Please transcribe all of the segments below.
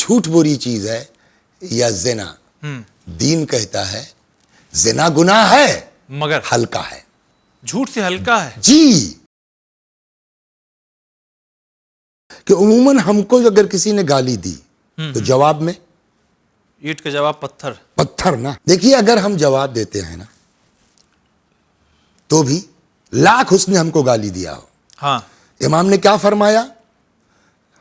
झूठ बुरी चीज है या जिना? दीन कहता है जिना गुनाह है मगर हल्का है। झूठ से हल्का है जी, कि उमूमन हमको अगर किसी ने गाली दी तो जवाब में ईंट का जवाब पत्थर। पत्थर ना। देखिए, अगर हम जवाब देते हैं ना तो भी लाख उसने हमको गाली दिया हो, हाँ, इमाम ने क्या फरमाया?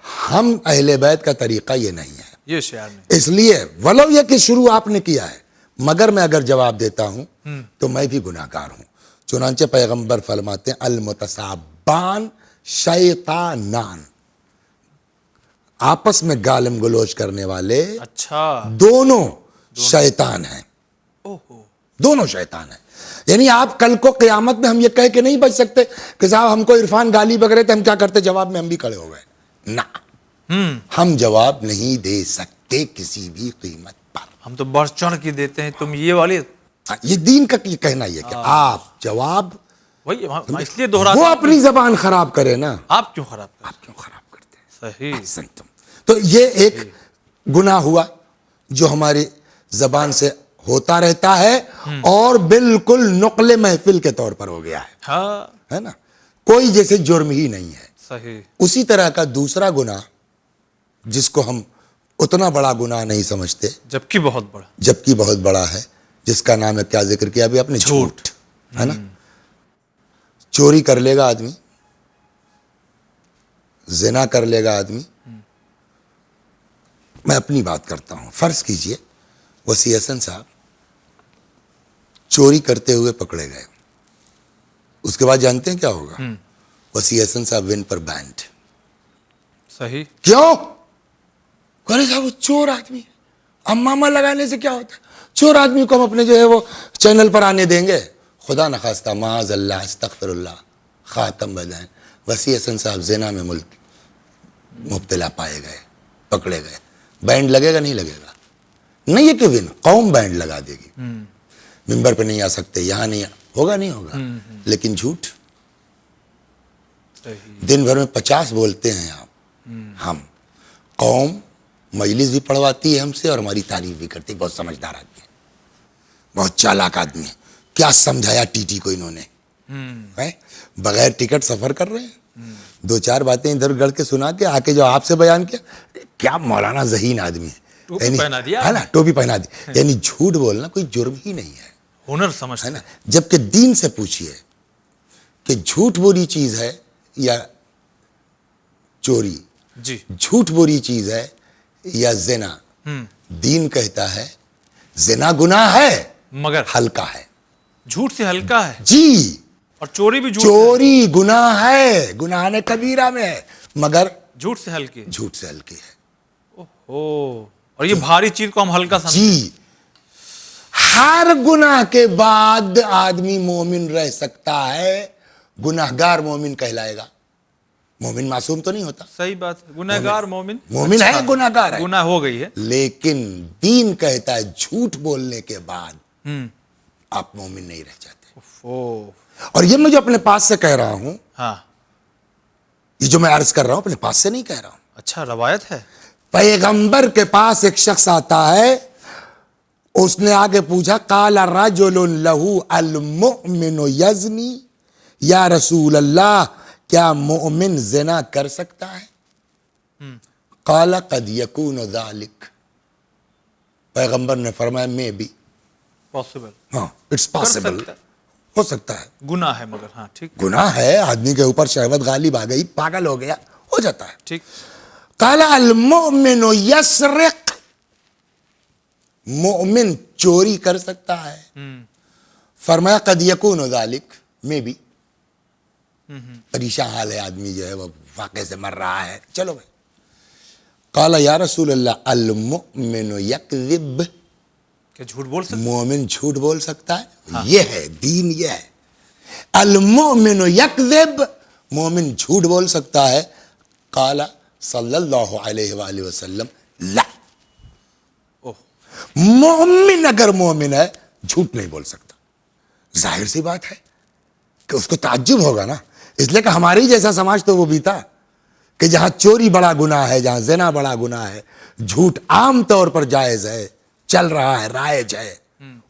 हम अहले बैत का तरीका ये नहीं है। ये शायर ने इसलिए वलो ये कि शुरू आपने किया है, मगर मैं अगर जवाब देता हूं तो मैं भी गुनाहगार हूं। चुनांचे पैगंबर फरमाते हैं अल मुतसाबान शैतानान, आपस में गालम गलोच करने वाले अच्छा दोनों शैतान हैं। ओहो, दोनों शैतान हैं। यानी आप कल को क़यामत में हम ये कह के नहीं बच सकते कि साहब हमको इरफान गाली बक रहे थे, हम क्या करते? जवाब में हम भी खड़े हो गए ना। हम जवाब नहीं दे सकते किसी भी कीमत पर। हम तो बढ़ चढ़ के देते हैं, तुम ये वाली। ये दीन का ये कहना ये कि आप जवाब, वही हम इसलिए दोहराते वो हैं। अपनी जबान खराब करे ना, आप क्यों खराब करते? आप क्यों खराब करते हैं? सही। अहसन तुम। तो ये एक गुनाह हुआ जो हमारी जबान से होता रहता है और बिल्कुल नुक्ले महफिल के तौर पर हो गया है। हाँ, है ना, कोई जैसे जुर्म ही नहीं है। सही। उसी तरह का दूसरा गुनाह जिसको हम उतना बड़ा गुनाह नहीं समझते जबकि बहुत बड़ा, जबकि बहुत बड़ा है, जिसका नाम है, क्या जिक्र किया अभी आपने? झूठ। है ना, चोरी कर लेगा आदमी, जिना कर लेगा आदमी। मैं अपनी बात करता हूं। फर्ज कीजिए वसी हसन साहब चोरी करते हुए पकड़े गए, उसके बाद जानते हैं क्या होगा? वसी हसन साहब विन पर बैंड। सही। क्यों? अरे साहब वो चोर आदमी है, हम मामा लगाने से क्या होता है? चोर आदमी को हम अपने जो है वो चैनल पर आने देंगे? खुदा न खास्ता, माज़ अल्लाह, अस्तगफिरुल्लाह, खातम बदैन। वसी हसन साहब ज़िना में मुब्तला पाए गए, पकड़े गए। बैंड लगेगा नहीं लगेगा? नहीं है कि विन कौम बैंड लगा देगी। मिंबर पे नहीं आ सकते, यहां नहीं होगा, नहीं होगा। लेकिन झूठ दिन भर में 50 बोलते हैं आप, हम कौम मजलिस भी पढ़वाती है हमसे और हमारी तारीफ भी करती है। बहुत समझदार आदमी है, बहुत चालाक आदमी है। क्या समझाया टीटी को इन्होंने? है बगैर टिकट सफर कर रहे हैं, दो चार बातें इधर गढ़ के सुना के आके जो आपसे बयान किया, क्या मौलाना ज़हीन आदमी है। टोपी पहना दिया है ना, टोपी पहना दी। यानी झूठ बोलना कोई जुर्म ही नहीं है, हुनर समझते है ना। जबकि दीन से पूछिए कि झूठ बुरी चीज है या चोरी, जी, झूठ बुरी चीज है या जिना? दीन कहता है जिना गुनाह है मगर हल्का है। झूठ से हल्का है। जी, और चोरी भी झूठ चोरी गुनाह है, गुनाह ने कबीरा में है, मगर झूठ से हल्की है। झूठ से हल्की है। ओहो, और ये भारी चीज को हम हल्का समझते। जी, हर गुनाह के बाद आदमी मोमिन रह सकता है, गुनाहगार मोमिन कहलाएगा। मोमिन मासूम तो नहीं होता। सही बात है, गुनाहगार मोमिन मोमिन अच्छा, है, गुनाहगार है, गुनाह हो गई है। लेकिन दीन कहता है झूठ बोलने के बाद आप मोमिन नहीं रह जाते। ओ, और ये मैं जो अपने पास से कह रहा हूं, हाँ, ये जो मैं अर्ज कर रहा हूं अपने पास से नहीं कह रहा हूं। अच्छा, रवायत है। पैगंबर के पास एक शख्स आता है, उसने आगे पूछा काला रजुलुन लहू अल मुमिनु यज़नी, या रसूल अल्लाह क्या मोमिन ज़िना कर सकता है? काला कद यकूनु ज़ालिक, पैगंबर ने फरमाया मैं भी, पॉसिबल, हाँ इट्स पॉसिबल, हो सकता है। गुनाह है मगर, हाँ ठीक, गुनाह है, आदमी के ऊपर शहवत गालिब आ गई, पागल हो गया, हो जाता है। ठीक। काला अल मुमिनु यसरिक, मोमिन चोरी कर सकता है? फरमाया कद यकूनु ज़ालिक, में भी। परेशान हाल है, आदमी जो है वो वाक़े से मर रहा है। चलो भाई, काला या रसूल अल्लाह अल मुमिनु यकज़िब, क्या झूठ बोल सकते? मोमिन झूठ बोल सकता है? हाँ। ये है दीन, ये है अल मुमिनु यकज़िब, मोमिन झूठ बोल सकता है? काला सल्लल्लाहु अलैहि वसल्लम ला, मोमिन अगर मोमिन है झूठ नहीं बोल सकता। जाहिर सी बात है कि उसको ताज्जुब होगा ना, इसलिए कि हमारे ही जैसा समाज तो वो भी था कि जहां चोरी बड़ा गुनाह है, जहां ज़िना बड़ा गुनाह है, झूठ आम तौर पर जायज़ है, चल रहा है, राइज है,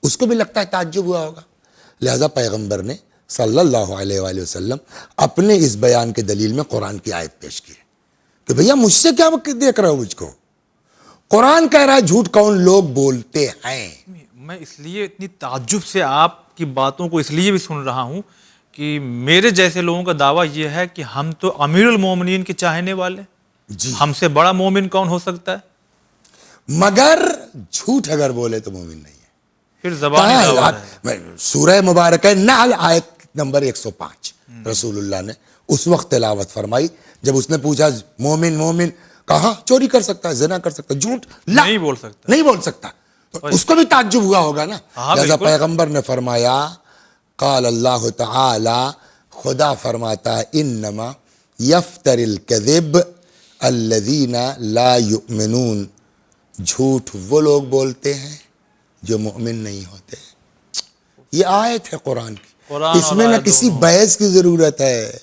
उसको भी लगता है ताज्जुब हुआ होगा। लिहाजा पैगंबर ने सल्लल्लाहु अलैहि वसल्लम अपने इस बयान के दलील में कुरान की आयत पेश की कि भैया मुझसे क्या देख रहे हो मुझको, कुरान कह रहा है झूठ कौन लोग बोलते हैं। मैं इसलिए इतनी ताज्जुब से आपकी बातों को इसलिए भी सुन रहा हूँ कि मेरे जैसे लोगों का दावा यह है कि हम तो अमीरुल मोमिनीन के चाहने वाले, जी, हमसे बड़ा मोमिन कौन हो सकता है। मगर झूठ अगर बोले तो मोमिन नहीं है। फिर ज़बानी दावा है। सूरह मुबारक है नहल आयत नंबर 105 रसूलुल्लाह ने उस वक्त तिलावत फरमाई जब उसने पूछा मोमिन मोमिन, कहा चोरी कर सकता है, ज़िना कर सकता है, झूठ नहीं बोल सकता, नहीं बोल सकता, तो उसको भी ताज्जुब हुआ होगा ना। जैसा पैगंबर ने फरमाया, क़ाल अल्लाह तआला, खुदा फरमाता है, इन्नमा यफ्तरिल कज़िब अल्लज़ीना ला युमिनून, झूठ वो लोग बोलते हैं जो मोमिन नहीं होते। ये आयत है कुरान की, इसमें न किसी बहस की जरूरत है,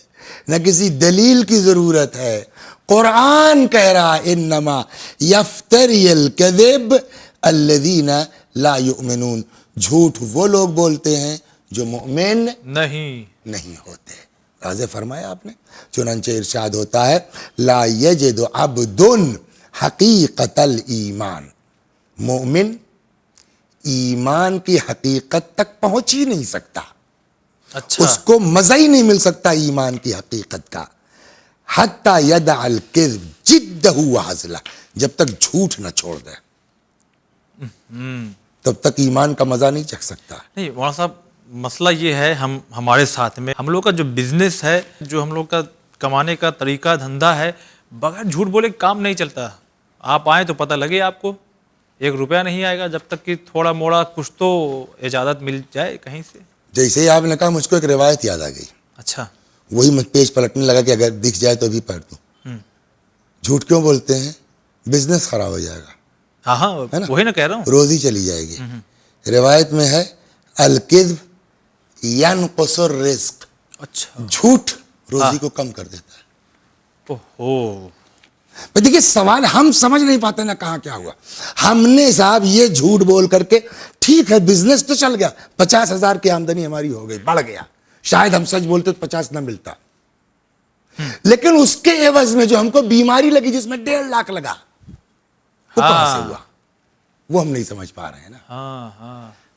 न किसी दलील की जरूरत है। कुरान कह रहा है इन्नमा यफ्तरिल कज़िब अल्लज़ीना ला युमिनून, झूठ वो लोग बोलते हैं जो मोमिन नहीं होते। वाज़ेह फरमाया आपने। चुनांचे इरशाद होता है, ला यजिदु अब्दुन हकीकतल ईमान, मोमिन ईमान की हकीकत तक पहुंच ही नहीं सकता। अच्छा, उसको मजा ही नहीं मिल सकता ईमान की हकीकत का। हत्ता यदअल किज़्ब जिद्दहु व हज़ला, जब तक झूठ न छोड़ दे तब तक ईमान का मजा नहीं चख सकता। नहीं मौलाना साहब, मसला ये है हमारे साथ में, हम लोग का जो बिजनेस है, जो हम लोग का कमाने का तरीका धंधा है, बगैर झूठ बोले काम नहीं चलता। आप आए तो पता लगे आपको 1 रुपया नहीं आएगा जब तक कि थोड़ा मोड़ा कुछ तो इजाज़त मिल जाए कहीं से। जैसे ही आपने कहा मुझको एक रिवायत याद आ गई। अच्छा, वही मैं पेज पलटने लगा कि अगर दिख जाए तो भी पढ़ दूं। झूठ क्यों बोलते हैं? बिजनेस खराब हो जाएगा। हाँ हाँ, वही ना कह रहा हूँ, रोजी चली जाएगी। रिवायत में है अल किज़्ब यनक़ुसुर रिज़्क़, अच्छा, झूठ रोजी को कम कर देता है। ओहो, देखिए सवाल हम समझ नहीं पाते ना कहाँ क्या हुआ। हमने साहब ये झूठ बोल करके, ठीक है बिजनेस तो चल गया, 50,000 की आमदनी हमारी हो गई, बढ़ गया, शायद हम सच बोलते तो 50 ना मिलता, लेकिन उसके एवज में जो हमको बीमारी लगी जिसमें 1.5 लाख लगा, वो कहां से हुआ? वो हम नहीं समझ पा रहे हैं ना।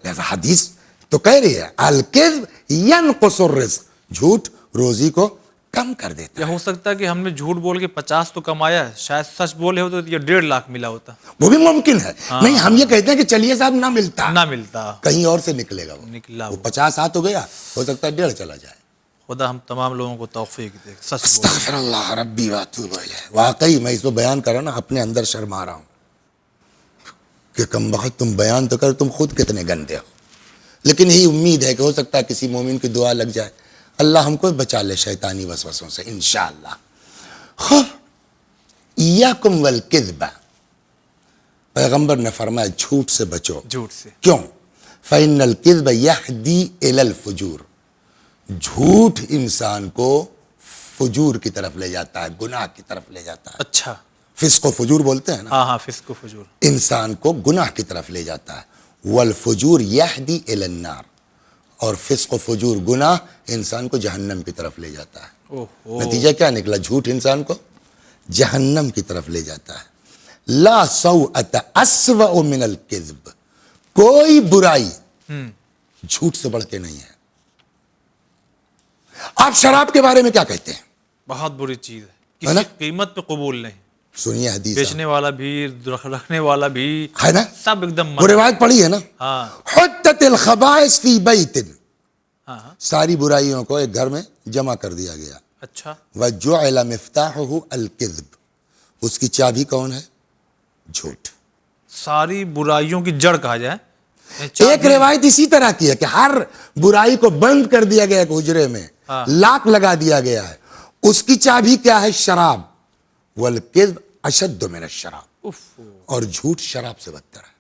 लिहाजा हदीस तो कह रही है अल किज़्ब यनक़ुसुर रिज़्क़, झूठ रोजी को कम कर देता या हो सकता है कि हमने झूठ बोल के 50 तो कमाया है, शायद सच बोले हो तो ये 1.5 लाख मिला होता, वो भी मुमकिन है। नहीं, हम ये कहते हैं कि चलिए साहब ना मिलता कहीं और से निकलेगा, वो 50 आ तो गया, हो सकता है 1.5 चला जाए। खुदा हम तमाम लोगों को तौफीक दे सच बोले। अस्तग़फिरुल्लाह रब्बी व अतूबु इलैह। वाकई मैं इसको बयान कर रहा ना, अपने अंदर शर्मा रहा हूँ कि कमबख्त तुम बयान तो कर, तुम खुद कितने गंदे हो। लेकिन यही उम्मीद है कि हो सकता है किसी मोमिन की दुआ लग जाए, अल्लाह हमको बचा ले शैतानी वसवसों से इंशाअल्लाह। खैर, इय्याकुम वल किज़्ब, पैगंबर ने फरमाया झूठ से बचो। झूठ से क्यों? फ़इन्नल किज़्ब यहदी इलल फुजूर, झूठ इंसान को फुजूर की तरफ ले जाता है, गुनाह की तरफ ले जाता है। अच्छा, फिस्क व फुजूर बोलते हैं ना। हाँ, फिस्क व फुजूर इंसान को गुनाह की तरफ ले जाता है। वल फुजूर यहदी इलन नार, और फिस्क व फुजूर गुनाह इंसान को जहन्नम की तरफ ले जाता है। नतीजा क्या निकला? झूठ इंसान को जहन्नम की तरफ ले जाता है। ला सौअत अस्वअ मिनल किज़्ब, कोई बुराई झूठ से बढ़ के नहीं है। आप शराब के बारे में क्या कहते हैं? बहुत बुरी चीज है, किसी कीमत पे कबूल नहीं। सुनिए हदीस, बेचने वाला भी, रखने वाला भी है ना, सब एकदम वो रिवायत पढ़ी है ना। हाँ, हुत्ततिल खबाइस फी बैतिन, हाँ, सारी बुराइयों को एक घर में जमा कर दिया गया। अच्छा, व जुअल मिफ्ताहुहु अल किज़्ब, उसकी चाबी कौन है? झूठ। सारी बुराइयों की जड़ कहा जाए। एक रिवायत इसी तरह की है कि हर बुराई को बंद कर दिया गया एक हुजरे में, लाक लगा दिया गया है, उसकी चाबी क्या है? शराब। वल किज़्ब अशद्दु मिन अश-शराब, और झूठ शराब से बदतर है।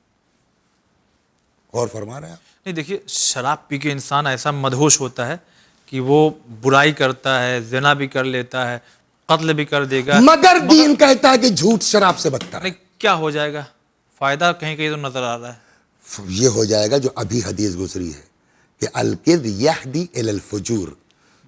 और फरमा रहे हैं नहीं, देखिए शराब पी के इंसान ऐसा मदहोश होता है कि वो बुराई करता है, ज़िना भी कर लेता है, कत्ल भी कर देगा। मगर दीन कहता है कि झूठ शराब से बदतर है। अरे क्या हो जाएगा? फायदा कहीं कहीं तो नजर आ रहा है। ये हो जाएगा जो अभी हदीस गुजरी है कि अलकिद यहदी इलल फुजूर,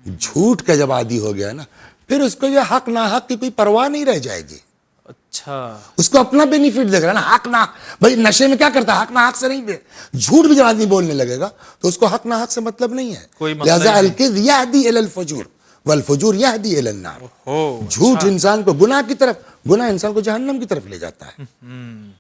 झूठ का जब आदी हो गया ना, फिर उसको ये हक ना हक की कोई परवाह नहीं रह जाएगी। अच्छा, उसको अपना बेनिफिट देख रहा है ना, हक ना, भाई नशे में क्या करता है, हक ना हक से नहीं दे, झूठ भी जब आदमी बोलने लगेगा तो उसको हक ना हक से मतलब नहीं है। कोई मतलब लिहाजा ही नहीं। अलकिद यहदी इलल फुजूर वल फुजूर यहदी इलन नार। हो झूठ इंसान को गुनाह की तरफ, गुनाह इंसान को जहन्नम की तरफ ले जाता है।